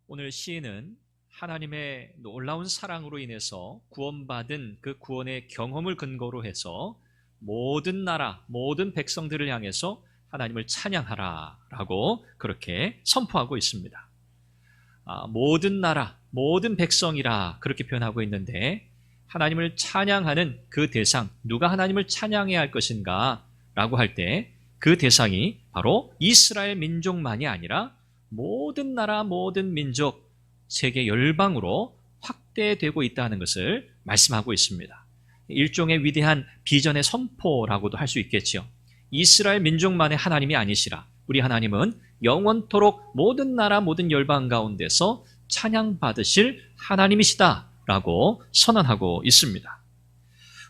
오늘 시인은 하나님의 놀라운 사랑으로 인해서 구원받은 그 구원의 경험을 근거로 해서 모든 나라, 모든 백성들을 향해서 하나님을 찬양하라 라고 그렇게 선포하고 있습니다. 모든 나라, 모든 백성이라 그렇게 표현하고 있는데, 하나님을 찬양하는 그 대상, 누가 하나님을 찬양해야 할 것인가 라고 할 때 그 대상이 바로 이스라엘 민족만이 아니라 모든 나라, 모든 민족, 세계 열방으로 확대되고 있다는 것을 말씀하고 있습니다. 일종의 위대한 비전의 선포라고도 할 수 있겠죠. 이스라엘 민족만의 하나님이 아니시라, 우리 하나님은 영원토록 모든 나라, 모든 열방 가운데서 찬양받으실 하나님이시다라고 선언하고 있습니다.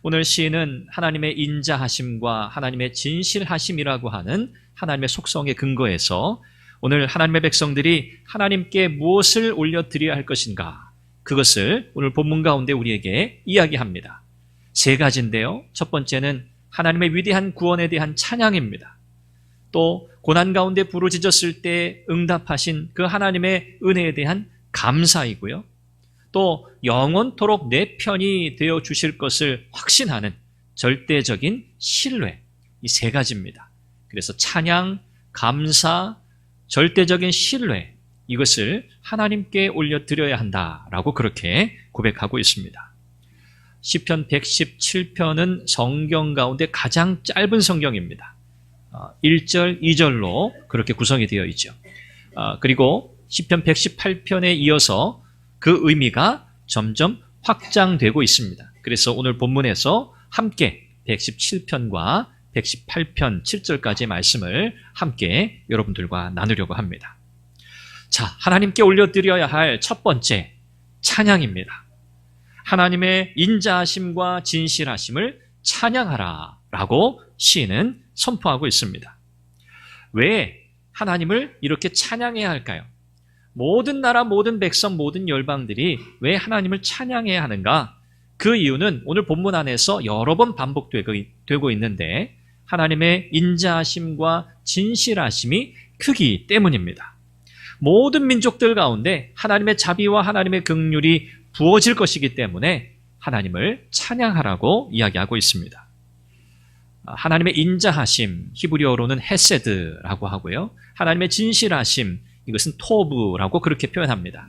오늘 시인은 하나님의 인자하심과 하나님의 진실하심이라고 하는 하나님의 속성에 근거해서 오늘 하나님의 백성들이 하나님께 무엇을 올려드려야 할 것인가, 그것을 오늘 본문 가운데 우리에게 이야기합니다. 세 가지인데요. 첫 번째는 하나님의 위대한 구원에 대한 찬양입니다. 또 고난 가운데 부르짖었을 때 응답하신 그 하나님의 은혜에 대한 감사이고요. 또 영원토록 내 편이 되어 주실 것을 확신하는 절대적인 신뢰, 이 세 가지입니다. 그래서 찬양, 감사, 절대적인 신뢰, 이것을 하나님께 올려드려야 한다라고 그렇게 고백하고 있습니다. 시편 117편은 성경 가운데 가장 짧은 성경입니다. 1절, 2절로 그렇게 구성이 되어 있죠. 그리고 시편 118편에 이어서 그 의미가 점점 확장되고 있습니다. 그래서 오늘 본문에서 함께 117편과 118편 7절까지의 말씀을 함께 여러분들과 나누려고 합니다. 자, 하나님께 올려드려야 할 첫 번째 찬양입니다. 하나님의 인자하심과 진실하심을 찬양하라 라고 시인은 선포하고 있습니다. 왜 하나님을 이렇게 찬양해야 할까요? 모든 나라, 모든 백성, 모든 열방들이 왜 하나님을 찬양해야 하는가? 그 이유는 오늘 본문 안에서 여러 번 반복되고 있는데, 하나님의 인자하심과 진실하심이 크기 때문입니다. 모든 민족들 가운데 하나님의 자비와 하나님의 긍휼이 부어질 것이기 때문에 하나님을 찬양하라고 이야기하고 있습니다. 하나님의 인자하심, 히브리어로는 헤세드라고 하고요. 하나님의 진실하심, 이것은 토브라고 그렇게 표현합니다.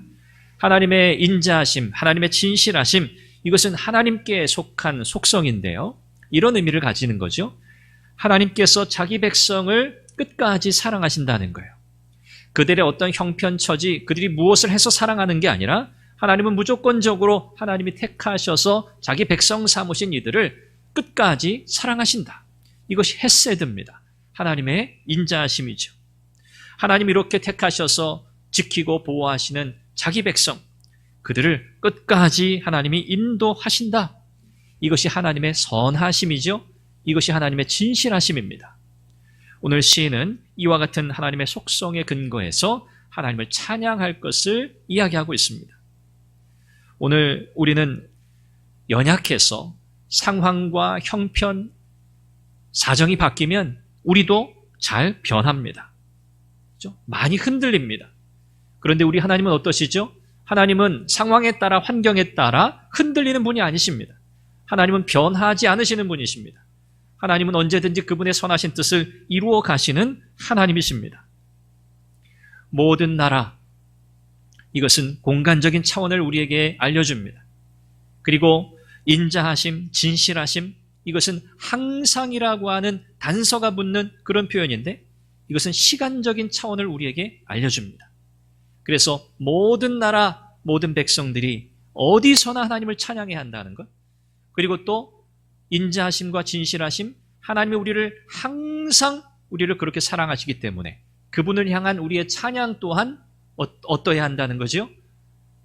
하나님의 인자하심, 하나님의 진실하심, 이것은 하나님께 속한 속성인데요. 이런 의미를 가지는 거죠. 하나님께서 자기 백성을 끝까지 사랑하신다는 거예요. 그들의 어떤 형편처지, 그들이 무엇을 해서 사랑하는 게 아니라 하나님은 무조건적으로 하나님이 택하셔서 자기 백성 삼으신 이들을 끝까지 사랑하신다. 이것이 헤세드입니다. 하나님의 인자하심이죠. 하나님이 이렇게 택하셔서 지키고 보호하시는 자기 백성, 그들을 끝까지 하나님이 인도하신다. 이것이 하나님의 선하심이죠. 이것이 하나님의 진실하심입니다. 오늘 시인은 이와 같은 하나님의 속성에 근거해서 하나님을 찬양할 것을 이야기하고 있습니다. 오늘 우리는 연약해서 상황과 형편, 사정이 바뀌면 우리도 잘 변합니다. 그렇죠? 많이 흔들립니다. 그런데 우리 하나님은 어떠시죠? 하나님은 상황에 따라, 환경에 따라 흔들리는 분이 아니십니다. 하나님은 변하지 않으시는 분이십니다. 하나님은 언제든지 그분의 선하신 뜻을 이루어 가시는 하나님이십니다. 모든 나라, 이것은 공간적인 차원을 우리에게 알려줍니다. 그리고 인자하심, 진실하심, 이것은 항상이라고 하는 단서가 붙는 그런 표현인데, 이것은 시간적인 차원을 우리에게 알려줍니다. 그래서 모든 나라, 모든 백성들이 어디서나 하나님을 찬양해야 한다는 것, 그리고 또 인자하심과 진실하심, 하나님이 우리를 항상 우리를 그렇게 사랑하시기 때문에 그분을 향한 우리의 찬양 또한 어떠해야 한다는 거죠?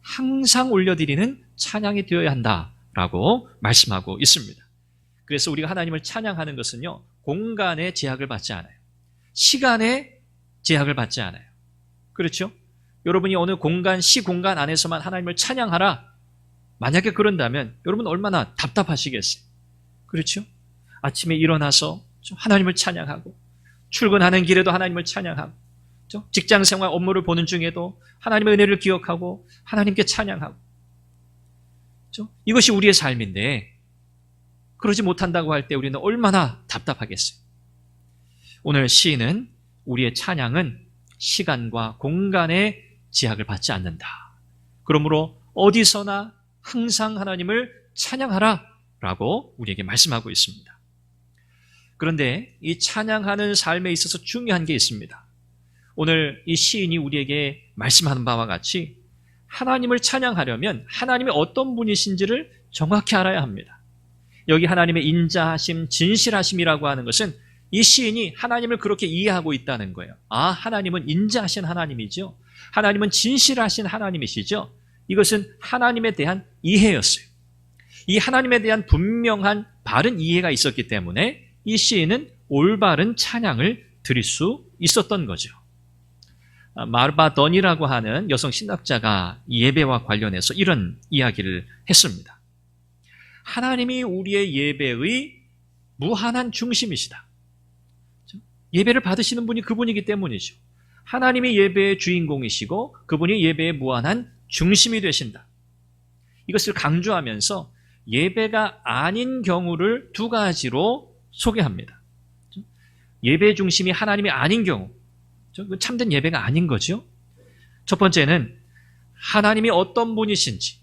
항상 올려드리는 찬양이 되어야 한다라고 말씀하고 있습니다. 그래서 우리가 하나님을 찬양하는 것은요, 공간의 제약을 받지 않아요. 시간의 제약을 받지 않아요. 그렇죠? 여러분이 어느 공간, 시공간 안에서만 하나님을 찬양하라, 만약에 그런다면 여러분 얼마나 답답하시겠어요? 그렇죠? 아침에 일어나서 하나님을 찬양하고, 출근하는 길에도 하나님을 찬양하고, 직장 생활 업무를 보는 중에도 하나님의 은혜를 기억하고 하나님께 찬양하고, 이것이 우리의 삶인데 그러지 못한다고 할 때 우리는 얼마나 답답하겠어요. 오늘 시인은 우리의 찬양은 시간과 공간의 제약을 받지 않는다. 그러므로 어디서나 항상 하나님을 찬양하라 라고 우리에게 말씀하고 있습니다. 그런데 이 찬양하는 삶에 있어서 중요한 게 있습니다. 오늘 이 시인이 우리에게 말씀하는 바와 같이 하나님을 찬양하려면 하나님이 어떤 분이신지를 정확히 알아야 합니다. 여기 하나님의 인자하심, 진실하심이라고 하는 것은 이 시인이 하나님을 그렇게 이해하고 있다는 거예요. 하나님은 인자하신 하나님이죠. 하나님은 진실하신 하나님이시죠. 이것은 하나님에 대한 이해였어요. 이 하나님에 대한 분명한 바른 이해가 있었기 때문에 이 시인은 올바른 찬양을 드릴 수 있었던 거죠. 마르바던이라고 하는 여성 신학자가 예배와 관련해서 이런 이야기를 했습니다. 하나님이 우리의 예배의 무한한 중심이시다. 예배를 받으시는 분이 그분이기 때문이죠. 하나님이 예배의 주인공이시고 그분이 예배의 무한한 중심이 되신다. 이것을 강조하면서 예배가 아닌 경우를 두 가지로 소개합니다. 예배의 중심이 하나님이 아닌 경우, 참된 예배가 아닌 거죠. 첫 번째는 하나님이 어떤 분이신지,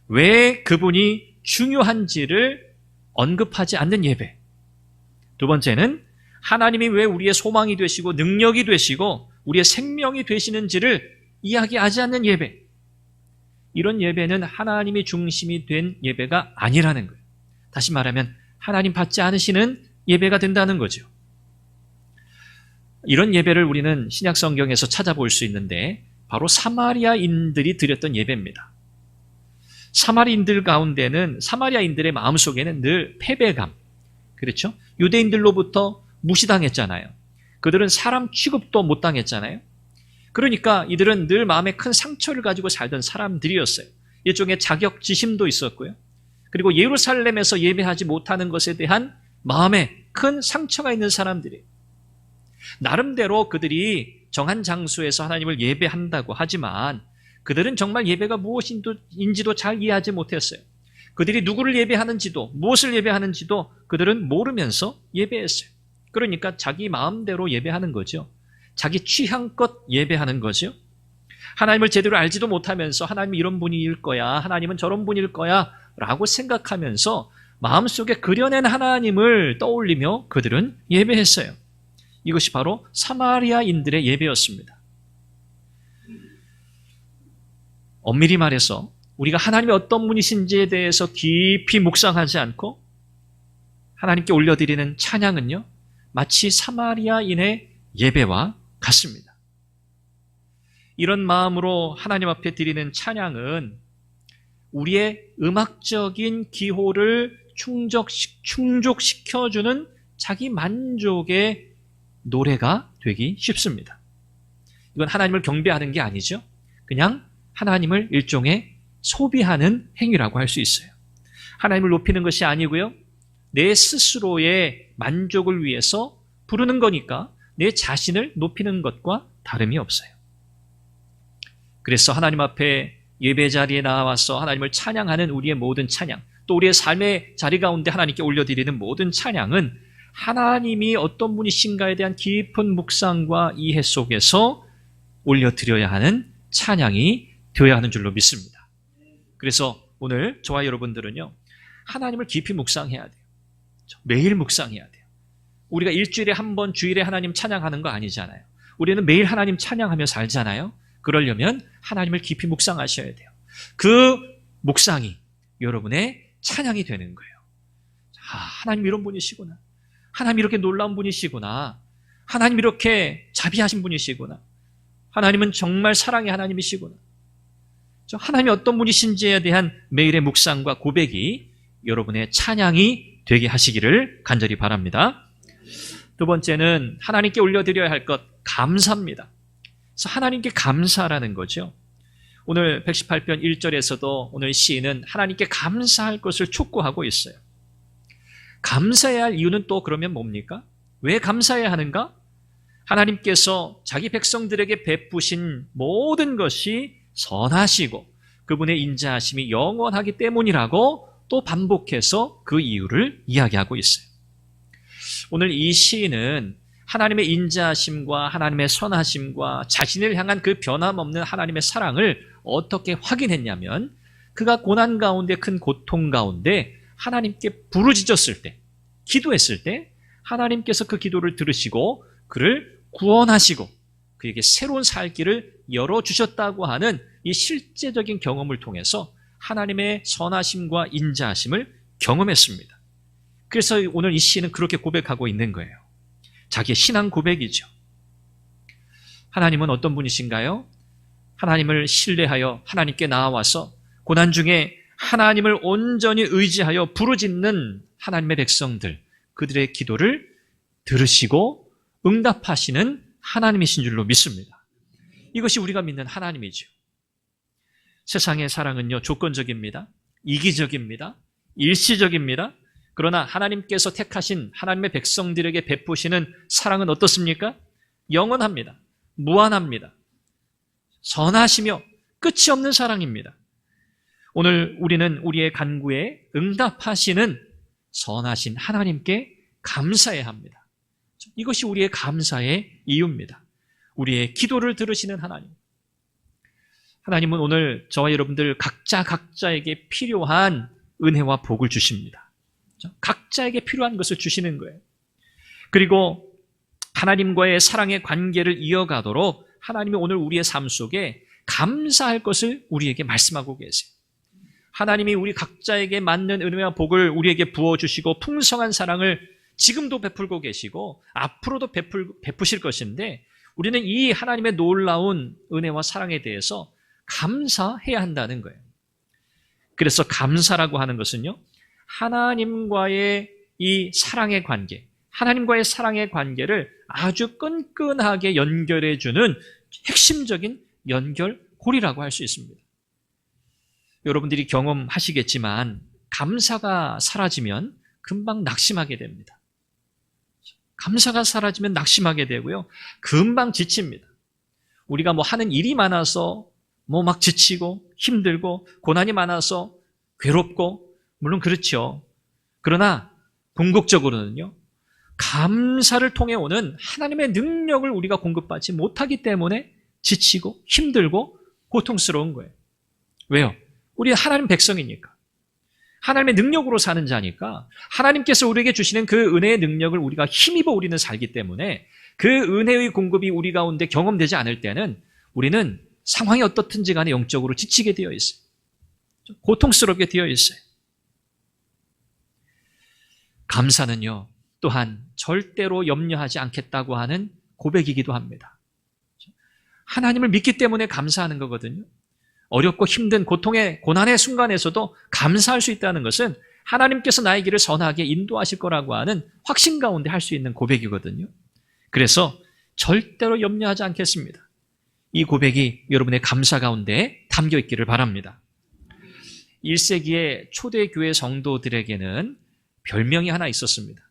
왜 그분이 중요한지를 언급하지 않는 예배. 두 번째는 하나님이 왜 우리의 소망이 되시고 능력이 되시고 우리의 생명이 되시는지를 이야기하지 않는 예배. 이런 예배는 하나님이 중심이 된 예배가 아니라는 거예요. 다시 말하면 하나님 받지 않으시는 예배가 된다는 거죠. 이런 예배를 우리는 신약 성경에서 찾아볼 수 있는데 바로 사마리아인들이 드렸던 예배입니다. 사마리아인들 가운데는, 사마리아인들의 마음속에는 늘 패배감, 그렇죠? 유대인들로부터 무시당했잖아요. 그들은 사람 취급도 못 당했잖아요. 그러니까 이들은 늘 마음에 큰 상처를 가지고 살던 사람들이었어요. 일종의 자격지심도 있었고요. 그리고 예루살렘에서 예배하지 못하는 것에 대한 마음에 큰 상처가 있는 사람들이에요. 나름대로 그들이 정한 장소에서 하나님을 예배한다고 하지만 그들은 정말 예배가 무엇인지도 잘 이해하지 못했어요. 그들이 누구를 예배하는지도 무엇을 예배하는지도 그들은 모르면서 예배했어요. 그러니까 자기 마음대로 예배하는 거죠. 자기 취향껏 예배하는 거죠. 하나님을 제대로 알지도 못하면서 하나님이 이런 분일 거야, 하나님은 저런 분일 거야 라고 생각하면서 마음속에 그려낸 하나님을 떠올리며 그들은 예배했어요. 이것이 바로 사마리아인들의 예배였습니다. 엄밀히 말해서 우리가 하나님이 어떤 분이신지에 대해서 깊이 묵상하지 않고 하나님께 올려드리는 찬양은요, 마치 사마리아인의 예배와 같습니다. 이런 마음으로 하나님 앞에 드리는 찬양은 우리의 음악적인 기호를 충족시켜주는 자기 만족의 노래가 되기 쉽습니다. 이건 하나님을 경배하는 게 아니죠. 그냥 하나님을 일종의 소비하는 행위라고 할 수 있어요. 하나님을 높이는 것이 아니고요, 내 스스로의 만족을 위해서 부르는 거니까 내 자신을 높이는 것과 다름이 없어요. 그래서 하나님 앞에 예배 자리에 나와서 하나님을 찬양하는 우리의 모든 찬양, 또 우리의 삶의 자리 가운데 하나님께 올려드리는 모든 찬양은 하나님이 어떤 분이신가에 대한 깊은 묵상과 이해 속에서 올려드려야 하는 찬양이 되어야 하는 줄로 믿습니다. 그래서 오늘 저와 여러분들은요, 하나님을 깊이 묵상해야 돼요. 매일 묵상해야 돼요. 우리가 일주일에 한 번 주일에 하나님 찬양하는 거 아니잖아요. 우리는 매일 하나님 찬양하며 살잖아요. 그러려면 하나님을 깊이 묵상하셔야 돼요. 그 묵상이 여러분의 찬양이 되는 거예요. 하나님 이런 분이시구나. 하나님 이렇게 놀라운 분이시구나. 하나님 이렇게 자비하신 분이시구나. 하나님은 정말 사랑의 하나님이시구나. 하나님이 어떤 분이신지에 대한 매일의 묵상과 고백이 여러분의 찬양이 되게 하시기를 간절히 바랍니다. 두 번째는 하나님께 올려드려야 할 것, 감사입니다. 그래서 하나님께 감사라는 거죠. 오늘 118편 1절에서도 오늘 시인은 하나님께 감사할 것을 촉구하고 있어요. 감사해야 할 이유는 또 그러면 뭡니까? 왜 감사해야 하는가? 하나님께서 자기 백성들에게 베푸신 모든 것이 선하시고 그분의 인자하심이 영원하기 때문이라고 또 반복해서 그 이유를 이야기하고 있어요. 오늘 이 시인은 하나님의 인자하심과 하나님의 선하심과 자신을 향한 그 변함없는 하나님의 사랑을 어떻게 확인했냐면, 그가 고난 가운데, 큰 고통 가운데 하나님께 부르짖었을 때, 기도했을 때 하나님께서 그 기도를 들으시고 그를 구원하시고 그에게 새로운 살 길을 열어주셨다고 하는 이 실제적인 경험을 통해서 하나님의 선하심과 인자하심을 경험했습니다. 그래서 오늘 이 시인은 그렇게 고백하고 있는 거예요. 자기의 신앙 고백이죠. 하나님은 어떤 분이신가요? 하나님을 신뢰하여 하나님께 나아와서 고난 중에 하나님을 온전히 의지하여 부르짖는 하나님의 백성들, 그들의 기도를 들으시고 응답하시는 하나님이신 줄로 믿습니다. 이것이 우리가 믿는 하나님이죠. 세상의 사랑은요, 조건적입니다. 이기적입니다. 일시적입니다. 그러나 하나님께서 택하신 하나님의 백성들에게 베푸시는 사랑은 어떻습니까? 영원합니다. 무한합니다. 선하시며 끝이 없는 사랑입니다. 오늘 우리는 우리의 간구에 응답하시는 선하신 하나님께 감사해야 합니다. 이것이 우리의 감사의 이유입니다. 우리의 기도를 들으시는 하나님. 하나님은 오늘 저와 여러분들 각자에게 필요한 은혜와 복을 주십니다. 각자에게 필요한 것을 주시는 거예요. 그리고 하나님과의 사랑의 관계를 이어가도록 하나님이 오늘 우리의 삶 속에 감사할 것을 우리에게 말씀하고 계세요. 하나님이 우리 각자에게 맞는 은혜와 복을 우리에게 부어주시고 풍성한 사랑을 지금도 베풀고 계시고 앞으로도 베푸실 것인데, 우리는 이 하나님의 놀라운 은혜와 사랑에 대해서 감사해야 한다는 거예요. 그래서 감사라고 하는 것은요, 하나님과의 이 사랑의 관계, 하나님과의 사랑의 관계를 아주 끈끈하게 연결해주는 핵심적인 연결고리라고 할 수 있습니다. 여러분들이 경험하시겠지만 감사가 사라지면 금방 낙심하게 됩니다. 감사가 사라지면 낙심하게 되고요, 금방 지칩니다. 우리가 하는 일이 많아서 막 지치고 힘들고 고난이 많아서 괴롭고, 물론 그렇죠. 그러나 궁극적으로는요, 감사를 통해 오는 하나님의 능력을 우리가 공급받지 못하기 때문에 지치고 힘들고 고통스러운 거예요. 왜요? 우리 하나님 백성이니까, 하나님의 능력으로 사는 자니까, 하나님께서 우리에게 주시는 그 은혜의 능력을 우리가 힘입어 우리는 살기 때문에 그 은혜의 공급이 우리 가운데 경험되지 않을 때는 우리는 상황이 어떻든지 간에 영적으로 지치게 되어 있어요. 고통스럽게 되어 있어요. 감사는요, 또한 절대로 염려하지 않겠다고 하는 고백이기도 합니다. 하나님을 믿기 때문에 감사하는 거거든요. 어렵고 힘든 고난의 순간에서도 감사할 수 있다는 것은 하나님께서 나의 길을 선하게 인도하실 거라고 하는 확신 가운데 할 수 있는 고백이거든요. 그래서 절대로 염려하지 않겠습니다. 이 고백이 여러분의 감사 가운데 담겨 있기를 바랍니다. 1세기의 초대교회 성도들에게는 별명이 하나 있었습니다.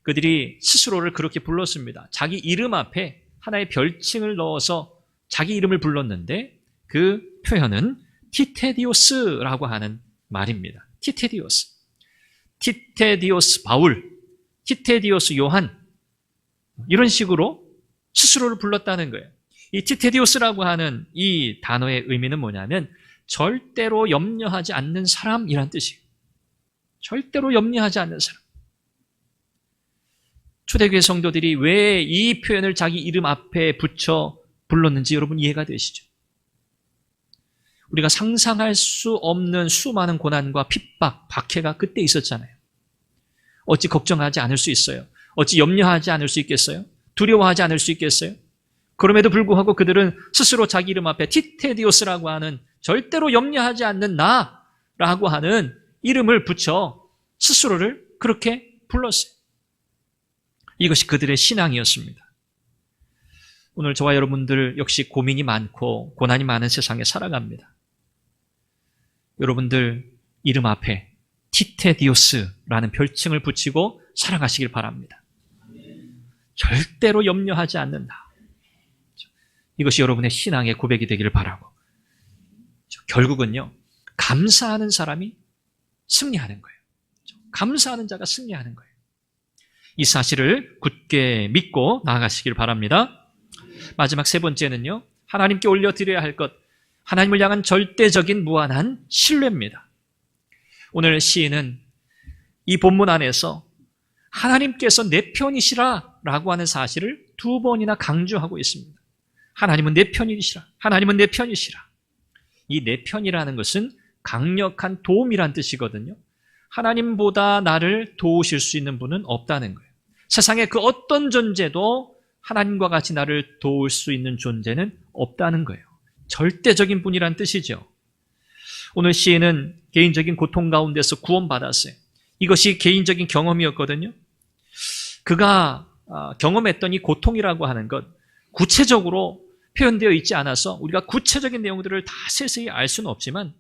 그들이 스스로를 그렇게 불렀습니다. 자기 이름 앞에 하나의 별칭을 넣어서 자기 이름을 불렀는데, 그 표현은 티테디오스라고 하는 말입니다. 티테디오스 바울, 티테디오스 요한, 이런 식으로 스스로를 불렀다는 거예요. 이 티테디오스라고 하는 이 단어의 의미는 뭐냐면 절대로 염려하지 않는 사람이란 뜻이에요. 절대로 염려하지 않는 사람. 초대교회 성도들이 왜 이 표현을 자기 이름 앞에 붙여 불렀는지 여러분 이해가 되시죠? 우리가 상상할 수 없는 수많은 고난과 핍박, 박해가 그때 있었잖아요. 어찌 걱정하지 않을 수 있어요? 어찌 염려하지 않을 수 있겠어요? 두려워하지 않을 수 있겠어요? 그럼에도 불구하고 그들은 스스로 자기 이름 앞에 티테디오스라고 하는, 절대로 염려하지 않는 나라고 하는 이름을 붙여 스스로를 그렇게 불렀어요. 이것이 그들의 신앙이었습니다. 오늘 저와 여러분들 역시 고민이 많고 고난이 많은 세상에 살아갑니다. 여러분들 이름 앞에 티테디오스라는 별칭을 붙이고 살아가시길 바랍니다. 절대로 염려하지 않는다. 이것이 여러분의 신앙의 고백이 되기를 바라고, 결국은요, 감사하는 사람이 승리하는 거예요. 감사하는 자가 승리하는 거예요. 이 사실을 굳게 믿고 나아가시길 바랍니다. 마지막 세 번째는요, 하나님께 올려드려야 할 것, 하나님을 향한 절대적인 무한한 신뢰입니다. 오늘 시인은 이 본문 안에서 하나님께서 내 편이시라 라고 하는 사실을 두 번이나 강조하고 있습니다. 하나님은 내 편이시라, 하나님은 내 편이시라. 이 내 편이라는 것은 강력한 도움이란 뜻이거든요. 하나님보다 나를 도우실 수 있는 분은 없다는 거예요. 세상에 그 어떤 존재도 하나님과 같이 나를 도울 수 있는 존재는 없다는 거예요. 절대적인 분이란 뜻이죠. 오늘 시인은 개인적인 고통 가운데서 구원받았어요. 이것이 개인적인 경험이었거든요. 그가 경험했던 이 고통이라고 하는 것, 구체적으로 표현되어 있지 않아서 우리가 구체적인 내용들을 다 세세히 알 수는 없지만,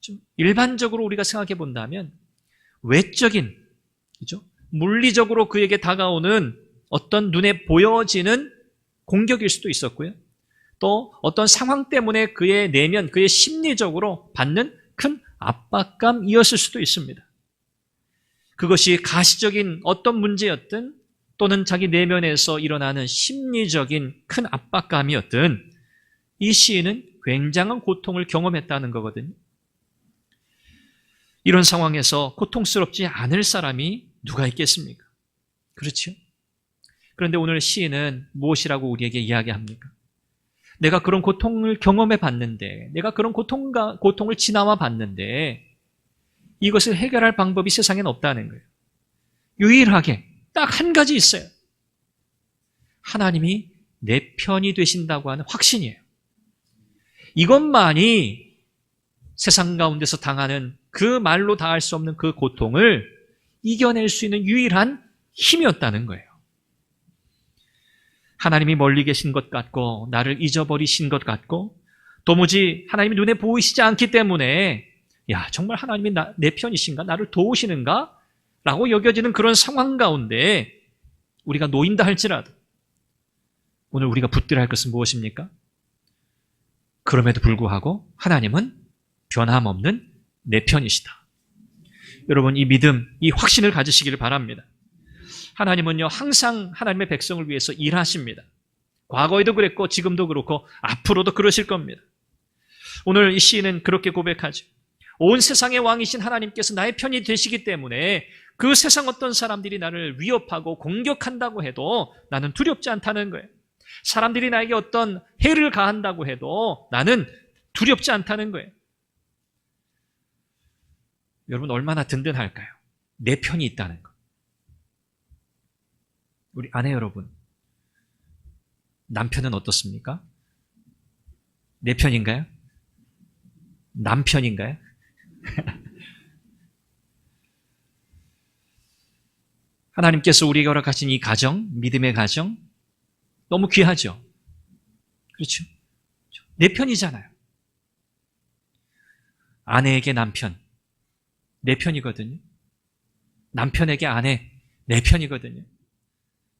좀 일반적으로 우리가 생각해 본다면 외적인, 그죠? 물리적으로 그에게 다가오는 어떤 눈에 보여지는 공격일 수도 있었고요. 또 어떤 상황 때문에 그의 내면, 그의 심리적으로 받는 큰 압박감이었을 수도 있습니다. 그것이 가시적인 어떤 문제였든 또는 자기 내면에서 일어나는 심리적인 큰 압박감이었든 이 시인은 굉장한 고통을 경험했다는 거거든요. 이런 상황에서 고통스럽지 않을 사람이 누가 있겠습니까? 그렇죠? 그런데 오늘 시인은 무엇이라고 우리에게 이야기합니까? 내가 그런 고통을 경험해 봤는데, 내가 그런 고통을 지나와 봤는데 이것을 해결할 방법이 세상엔 없다는 거예요. 유일하게 딱 한 가지 있어요. 하나님이 내 편이 되신다고 하는 확신이에요. 이것만이 세상 가운데서 당하는 그 말로 다할 수 없는 그 고통을 이겨낼 수 있는 유일한 힘이었다는 거예요. 하나님이 멀리 계신 것 같고 나를 잊어버리신 것 같고 도무지 하나님이 눈에 보이시지 않기 때문에 야, 정말 하나님이 내 편이신가? 나를 도우시는가? 라고 여겨지는 그런 상황 가운데 우리가 놓인다 할지라도 오늘 우리가 붙들어야 할 것은 무엇입니까? 그럼에도 불구하고 하나님은 변함없는 내 편이시다. 여러분, 이 믿음, 이 확신을 가지시기를 바랍니다. 하나님은요, 항상 하나님의 백성을 위해서 일하십니다. 과거에도 그랬고 지금도 그렇고 앞으로도 그러실 겁니다. 오늘 이 시인은 그렇게 고백하죠. 온 세상의 왕이신 하나님께서 나의 편이 되시기 때문에 그 세상 어떤 사람들이 나를 위협하고 공격한다고 해도 나는 두렵지 않다는 거예요. 사람들이 나에게 어떤 해를 가한다고 해도 나는 두렵지 않다는 거예요. 여러분, 얼마나 든든할까요? 내 편이 있다는 것. 우리 아내 여러분, 남편은 어떻습니까? 내 편인가요? 남편인가요? 하나님께서 우리에게 허락하신 이 가정, 믿음의 가정, 너무 귀하죠? 그렇죠? 내 편이잖아요. 아내에게 남편, 내 편이거든요. 남편에게 아내, 내 편이거든요.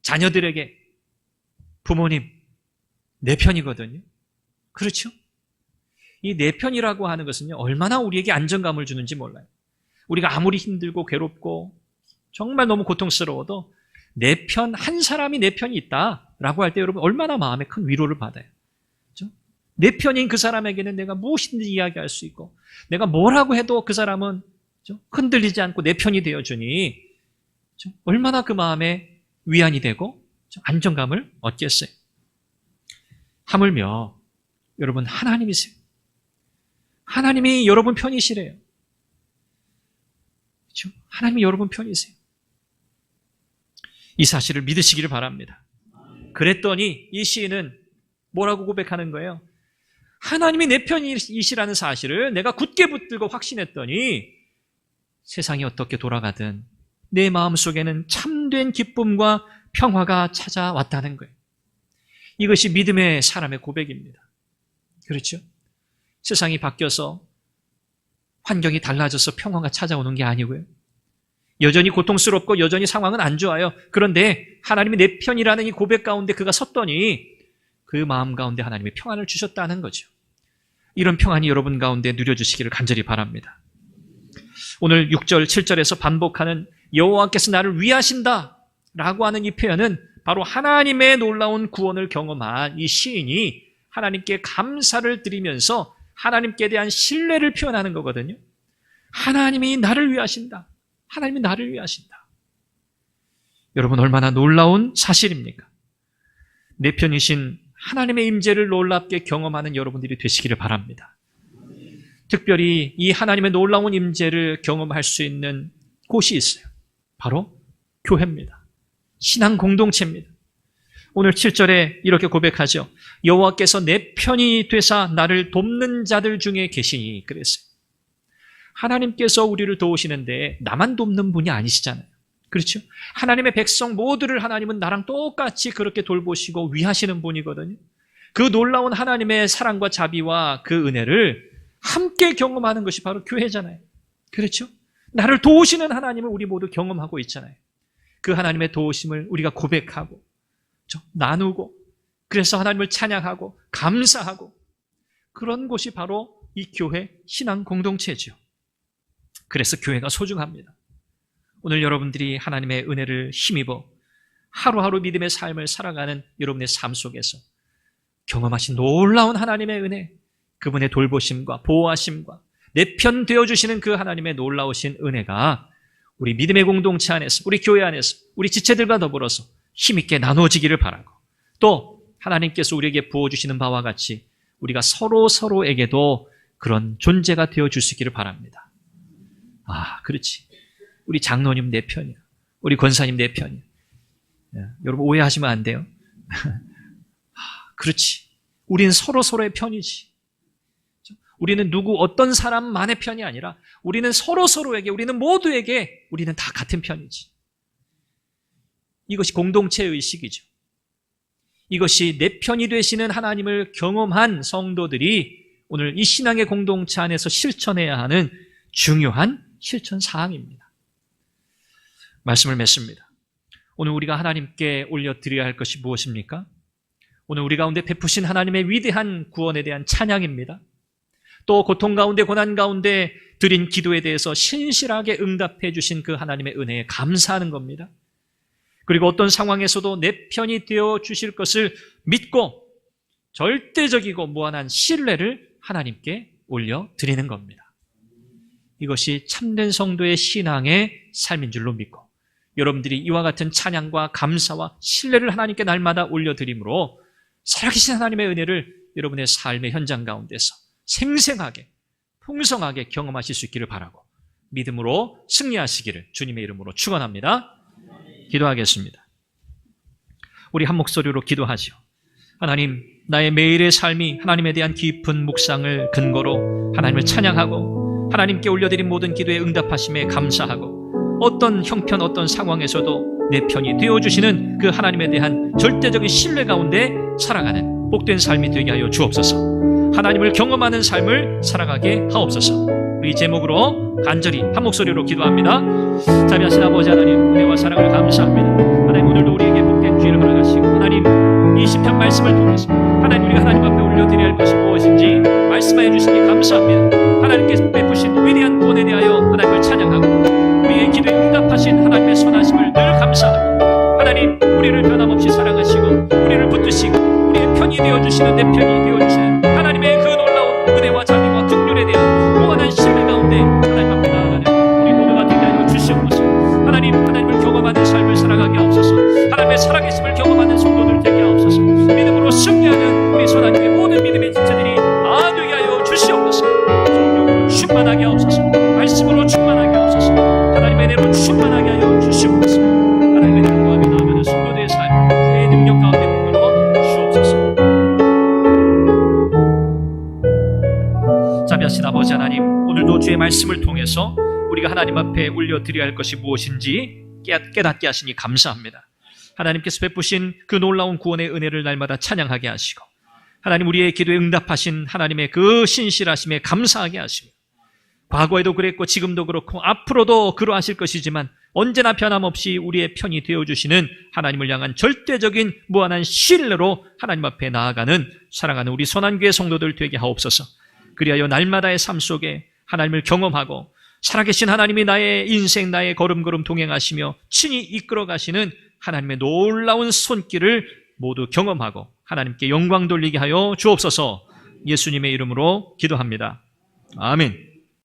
자녀들에게 부모님, 내 편이거든요. 그렇죠? 이 내 편이라고 하는 것은요, 얼마나 우리에게 안정감을 주는지 몰라요. 우리가 아무리 힘들고 괴롭고 정말 너무 고통스러워도 내 편, 한 사람이 내 편이 있다라고 할 때 여러분 얼마나 마음에 큰 위로를 받아요. 그렇죠? 내 편인 그 사람에게는 내가 무엇이든지 이야기할 수 있고 내가 뭐라고 해도 그 사람은 흔들리지 않고 내 편이 되어주니 얼마나 그 마음에 위안이 되고 안정감을 얻겠어요. 하물며 여러분 하나님이세요. 하나님이 여러분 편이시래요. 그렇죠? 하나님이 여러분 편이세요. 이 사실을 믿으시기를 바랍니다. 그랬더니 이 시인은 뭐라고 고백하는 거예요? 하나님이 내 편이시라는 사실을 내가 굳게 붙들고 확신했더니 세상이 어떻게 돌아가든 내 마음속에는 참된 기쁨과 평화가 찾아왔다는 거예요. 이것이 믿음의 사람의 고백입니다. 그렇죠? 세상이 바뀌어서 환경이 달라져서 평화가 찾아오는 게 아니고요. 여전히 고통스럽고 여전히 상황은 안 좋아요. 그런데 하나님이 내 편이라는 이 고백 가운데 그가 섰더니 그 마음 가운데 하나님이 평안을 주셨다는 거죠. 이런 평안이 여러분 가운데 누려주시기를 간절히 바랍니다. 오늘 6절, 7절에서 반복하는 여호와께서 나를 위하신다 라고 하는 이 표현은 바로 하나님의 놀라운 구원을 경험한 이 시인이 하나님께 감사를 드리면서 하나님께 대한 신뢰를 표현하는 거거든요. 하나님이 나를 위하신다. 하나님이 나를 위하신다. 여러분, 얼마나 놀라운 사실입니까? 내 편이신 하나님의 임재를 놀랍게 경험하는 여러분들이 되시기를 바랍니다. 특별히 이 하나님의 놀라운 임재를 경험할 수 있는 곳이 있어요. 바로 교회입니다. 신앙 공동체입니다. 오늘 7절에 이렇게 고백하죠. 여호와께서 내 편이 되사 나를 돕는 자들 중에 계시니 그랬어요. 하나님께서 우리를 도우시는데 나만 돕는 분이 아니시잖아요. 그렇죠? 하나님의 백성 모두를 하나님은 나랑 똑같이 그렇게 돌보시고 위하시는 분이거든요. 그 놀라운 하나님의 사랑과 자비와 그 은혜를 함께 경험하는 것이 바로 교회잖아요. 그렇죠? 나를 도우시는 하나님을 우리 모두 경험하고 있잖아요. 그 하나님의 도우심을 우리가 고백하고 나누고 그래서 하나님을 찬양하고 감사하고 그런 곳이 바로 이 교회 신앙 공동체죠. 그래서 교회가 소중합니다. 오늘 여러분들이 하나님의 은혜를 힘입어 하루하루 믿음의 삶을 살아가는 여러분의 삶 속에서 경험하신 놀라운 하나님의 은혜, 그분의 돌보심과 보호하심과 내 편 되어주시는 그 하나님의 놀라우신 은혜가 우리 믿음의 공동체 안에서, 우리 교회 안에서, 우리 지체들과 더불어서 힘있게 나누어지기를 바라고, 또 하나님께서 우리에게 부어주시는 바와 같이 우리가 서로에게도 그런 존재가 되어주시기를 바랍니다. 아, 그렇지. 우리 장로님 내 편이야. 우리 권사님 내 편이야. 여러분 오해하시면 안 돼요. 그렇지. 우리는 서로의 편이지. 우리는 누구 어떤 사람만의 편이 아니라 우리는 서로에게, 우리는 모두에게 우리는 다 같은 편이지. 이것이 공동체 의식이죠. 이것이 내 편이 되시는 하나님을 경험한 성도들이 오늘 이 신앙의 공동체 안에서 실천해야 하는 중요한 실천 사항입니다. 말씀을 맺습니다. 오늘 우리가 하나님께 올려드려야 할 것이 무엇입니까? 오늘 우리 가운데 베푸신 하나님의 위대한 구원에 대한 찬양입니다. 또 고통 가운데 고난 가운데 드린 기도에 대해서 신실하게 응답해 주신 그 하나님의 은혜에 감사하는 겁니다. 그리고 어떤 상황에서도 내 편이 되어 주실 것을 믿고 절대적이고 무한한 신뢰를 하나님께 올려드리는 겁니다. 이것이 참된 성도의 신앙의 삶인 줄로 믿고 여러분들이 이와 같은 찬양과 감사와 신뢰를 하나님께 날마다 올려드림으로 살아계신 하나님의 은혜를 여러분의 삶의 현장 가운데서 생생하게 풍성하게 경험하실 수 있기를 바라고 믿음으로 승리하시기를 주님의 이름으로 축원합니다. 기도하겠습니다. 우리 한 목소리로 기도하죠. 하나님, 나의 매일의 삶이 하나님에 대한 깊은 묵상을 근거로 하나님을 찬양하고 하나님께 올려드린 모든 기도에 응답하심에 감사하고 어떤 형편 어떤 상황에서도 내 편이 되어주시는 그 하나님에 대한 절대적인 신뢰 가운데 살아가는 복된 삶이 되게 하여 주옵소서. 하나님을 경험하는 삶을 살아가게 하옵소서. 우리 제목으로 간절히 한 목소리로 기도합니다. 자비하신 아버지 하나님, 은혜와 사랑을 감사합니다. 하나님, 오늘도 우리에게 복된 기회를 허락하시고 하나님, 이 시편 말씀을 통해서 하나님, 우리가 하나님 앞에 올려드려야 할 것이 무엇인지 말씀하여 주시니 감사합니다. 하나님께서 베푸신 위대한 구원에 대하여 하나님을 찬양하고 우리의 기도에 응답하신 하나님의 선하심을 늘 감사하고 하나님, 우리를 변함없이 사랑하시고 우리를 붙드시고 우리의 편이 되어주시는 내 편이 되어주시는 하나님의 그 놀라운 은혜와 자비와 긍휼에 대한 무한한 신뢰 가운데 하나님 앞에 나아가는 우리 모두가 되게 하여 주시옵소서. 하나님, 하나님을 경험하는 삶을 살아가게 하옵소서. 하나님의 살아계심을 경험하는 성도들 되게 하옵소서. 믿음으로 승리하는 우리 하나님의 모든 믿음의 지체들이 다 되게 하여 주시옵소서. 성령으로 충만하게 하옵소서. 말씀으로 충만하게 하옵소서. 하나님의 은혜로 충만하게 하여 주시옵소서. 하나님의 은혜를 구하며 나아가는 성도들의 삶, 주의 능력 가운데 이끌어 주옵소서. 자비하신 아버지 하나님, 오늘도 주의 말씀을 통해서 우리가 하나님 앞에 올려드려야 할 것이 무엇인지 깨닫게 하시니 감사합니다. 하나님께서 베푸신 그 놀라운 구원의 은혜를 날마다 찬양하게 하시고 하나님, 우리의 기도에 응답하신 하나님의 그 신실하심에 감사하게 하시고 과거에도 그랬고 지금도 그렇고 앞으로도 그러하실 것이지만 언제나 변함없이 우리의 편이 되어주시는 하나님을 향한 절대적인 무한한 신뢰로 하나님 앞에 나아가는 사랑하는 우리 선한교회 성도들 되게 하옵소서. 그리하여 날마다의 삶 속에 하나님을 경험하고 살아계신 하나님이 나의 인생, 나의 걸음걸음 동행하시며 친히 이끌어 가시는 하나님의 놀라운 손길을 모두 경험하고 하나님께 영광 돌리게 하여 주옵소서. 예수님의 이름으로 기도합니다. 아멘.